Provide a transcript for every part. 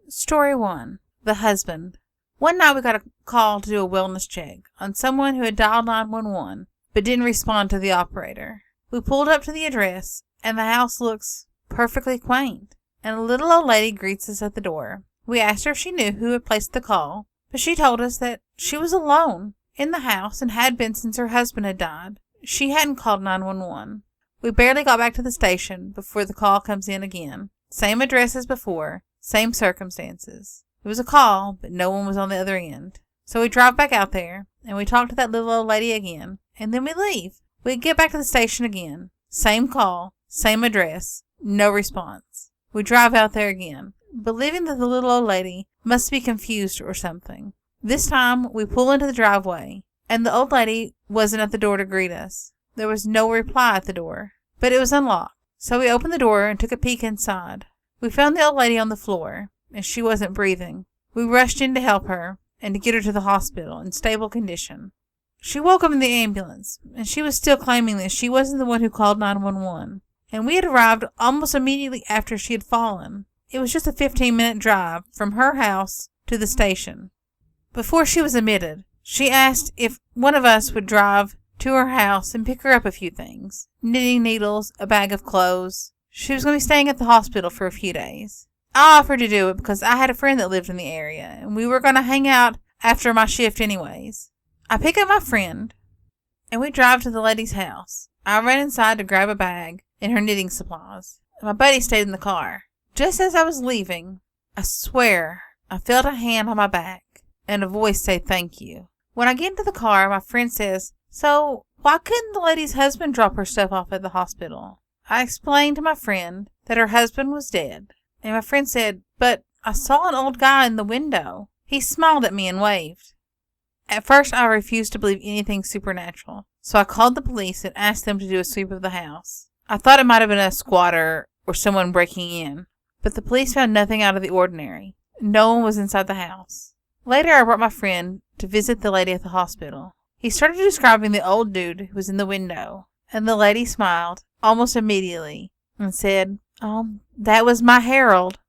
Story 1. The Husband. One night we got a call to do a wellness check on someone who had dialed 911 but didn't respond to the operator. We pulled up to the address, and the house looks perfectly quaint, and a little old lady greets us at the door. We asked her if she knew who had placed the call, but she told us that she was alone in the house and had been since her husband had died. She hadn't called 911. We barely got back to the station before the call comes in again. Same address as before, same circumstances. It was a call, but no one was on the other end. So we drive back out there, and we talk to that little old lady again, and then we leave. We get back to the station again. Same call, same address, no response. We drive out there again, believing that the little old lady must be confused or something. This time, we pull into the driveway, and the old lady wasn't at the door to greet us. There was no reply at the door, but it was unlocked. So we opened the door and took a peek inside. We found the old lady on the floor, and she wasn't breathing. We rushed in to help her and to get her to the hospital in stable condition. She woke up in the ambulance, and she was still claiming that she wasn't the one who called 911, and we had arrived almost immediately after she had fallen. It was just a 15-minute drive from her house to the station. Before she was admitted, she asked if one of us would drive to her house and pick her up a few things. Knitting needles, a bag of clothes. She was going to be staying at the hospital for a few days. I offered to do it because I had a friend that lived in the area, and we were going to hang out after my shift anyways. I pick up my friend, and we drive to the lady's house. I ran inside to grab a bag and her knitting supplies, and my buddy stayed in the car. Just as I was leaving, I swear I felt a hand on my back and a voice say thank you. When I get into the car, my friend says, "So, why couldn't the lady's husband drop her stuff off at the hospital?" I explained to my friend that her husband was dead, and my friend said, "But I saw an old guy in the window. He smiled at me and waved." At first, I refused to believe anything supernatural, so I called the police and asked them to do a sweep of the house. I thought it might have been a squatter or someone breaking in, but the police found nothing out of the ordinary. No one was inside the house. Later, I brought my friend to visit the lady at the hospital. He started describing the old dude who was in the window, and the lady smiled almost immediately and said, that was my Harold."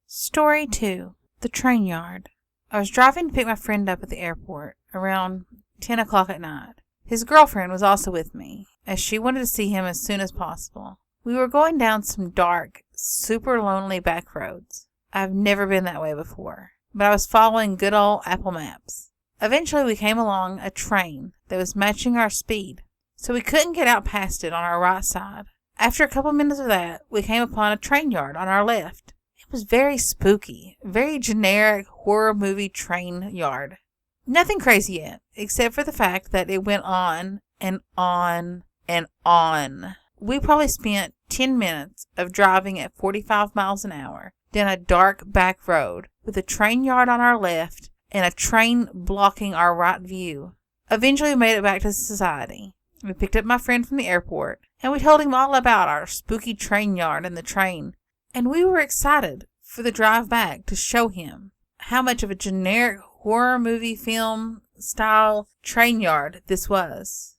Story 2. The Train Yard. I was driving to pick my friend up at the airport around 10 o'clock at night. His girlfriend was also with me, as she wanted to see him as soon as possible. We were going down some dark, super lonely back roads. I've never been that way before, but I was following good old Apple Maps. Eventually, we came along a train that was matching our speed, so we couldn't get out past it on our right side. After a couple minutes of that, we came upon a train yard on our left. It was very spooky, very generic horror movie train yard. Nothing crazy yet, except for the fact that it went on and on and on. We probably spent 10 minutes of driving at 45 miles an hour down a dark back road with a train yard on our left and a train blocking our right view. Eventually, we made it back to society. We picked up my friend from the airport, and we told him all about our spooky train yard and the train, and we were excited for the drive back to show him how much of a generic horror movie film style train yard this was.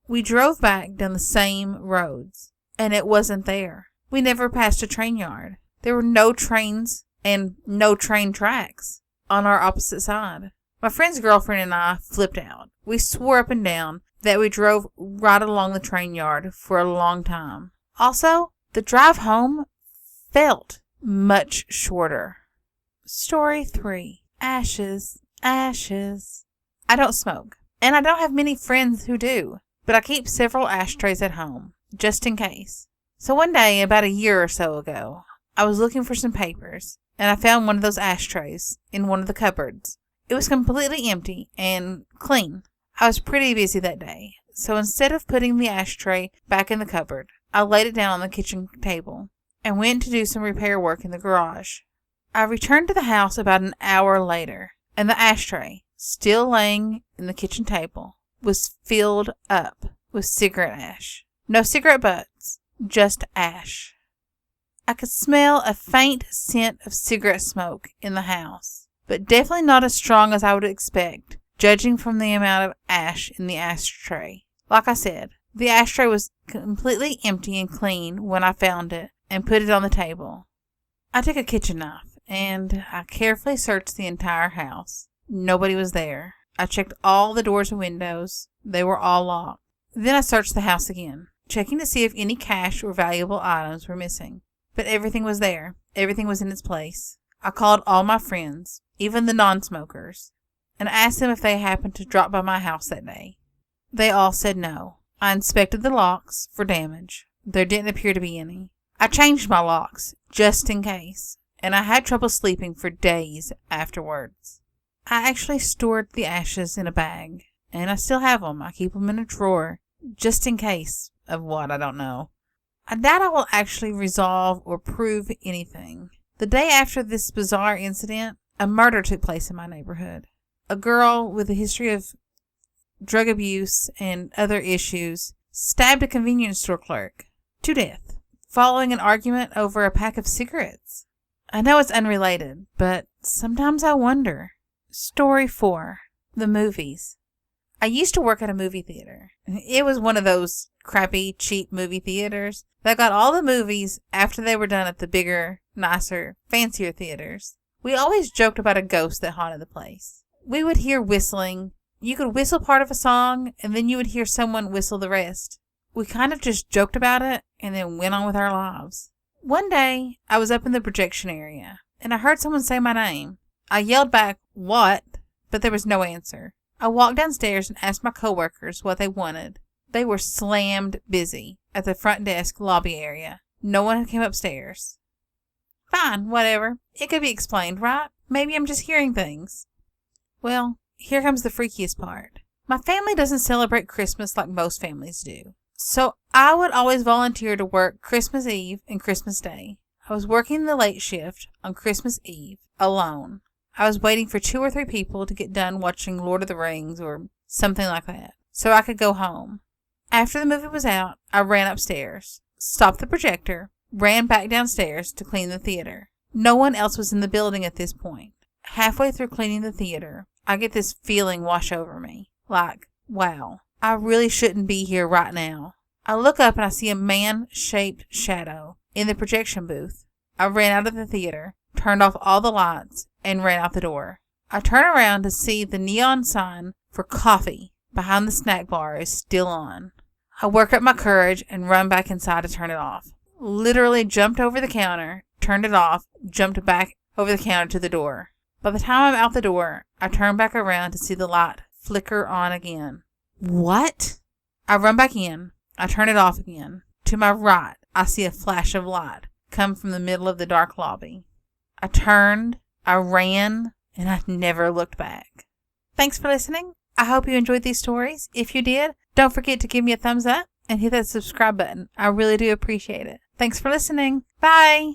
We drove back down the same roads, and it wasn't there. We never passed a train yard. There were no trains and no train tracks on our opposite side. My friend's girlfriend and I flipped out. We swore up and down that we drove right along the train yard for a long time. Also, the drive home felt much shorter. Story 3. Ashes, ashes. I don't smoke, and I don't have many friends who do, but I keep several ashtrays at home, just in case. So one day, about a year or so ago, I was looking for some papers, and I found one of those ashtrays in one of the cupboards. It was completely empty and clean. I was pretty busy that day, so instead of putting the ashtray back in the cupboard, I laid it down on the kitchen table and went to do some repair work in the garage. I returned to the house about an hour later, and the ashtray, still laying in the kitchen table, was filled up with cigarette ash. No cigarette butts, just ash. I could smell a faint scent of cigarette smoke in the house, but definitely not as strong as I would expect, judging from the amount of ash in the ashtray. Like I said, the ashtray was completely empty and clean when I found it and put it on the table. I took a kitchen knife and I carefully searched the entire house. Nobody was there. I checked all the doors and windows. They were all locked. Then I searched the house again, checking to see if any cash or valuable items were missing. But everything was there. Everything was in its place. I called all my friends, even the non-smokers, and asked them if they happened to drop by my house that day. They all said no. I inspected the locks for damage. There didn't appear to be any. I changed my locks, just in case, and I had trouble sleeping for days afterwards. I actually stored the ashes in a bag, and I still have them. I keep them in a drawer, just in case of what, I don't know. I doubt I will actually resolve or prove anything. The day after this bizarre incident, a murder took place in my neighborhood. A girl with a history of drug abuse and other issues stabbed a convenience store clerk to death following an argument over a pack of cigarettes. I know it's unrelated, but sometimes I wonder. Story 4. The movies. I used to work at a movie theater. It was one of those crappy, cheap movie theaters that got all the movies after they were done at the bigger, nicer, fancier theaters. We always joked about a ghost that haunted the place. We would hear whistling. You could whistle part of a song, and then you would hear someone whistle the rest. We kind of just joked about it, and then went on with our lives. One day, I was up in the projection area, and I heard someone say my name. I yelled back, "What?" But there was no answer. I walked downstairs and asked my coworkers what they wanted. They were slammed busy at the front desk lobby area. No one had come upstairs. Fine, whatever. It could be explained, right? Maybe I'm just hearing things. Well, here comes the freakiest part. My family doesn't celebrate Christmas like most families do. So I would always volunteer to work Christmas Eve and Christmas Day. I was working the late shift on Christmas Eve alone. I was waiting for 2 or 3 people to get done watching Lord of the Rings or something like that, so I could go home. After the movie was out, I ran upstairs, stopped the projector, ran back downstairs to clean the theater. No one else was in the building at this point. Halfway through cleaning the theater, I get this feeling wash over me. Like, wow, I really shouldn't be here right now. I look up and I see a man-shaped shadow in the projection booth. I ran out of the theater, turned off all the lights, and ran out the door. I turn around to see the neon sign for coffee behind the snack bar is still on. I work up my courage and run back inside to turn it off. Literally jumped over the counter, turned it off, jumped back over the counter to the door. By the time I'm out the door, I turn back around to see the light flicker on again. What? I run back in. I turn it off again. To my right, I see a flash of light come from the middle of the dark lobby. I turned, I ran, and I never looked back. Thanks for listening. I hope you enjoyed these stories. If you did, don't forget to give me a thumbs up and hit that subscribe button. I really do appreciate it. Thanks for listening. Bye.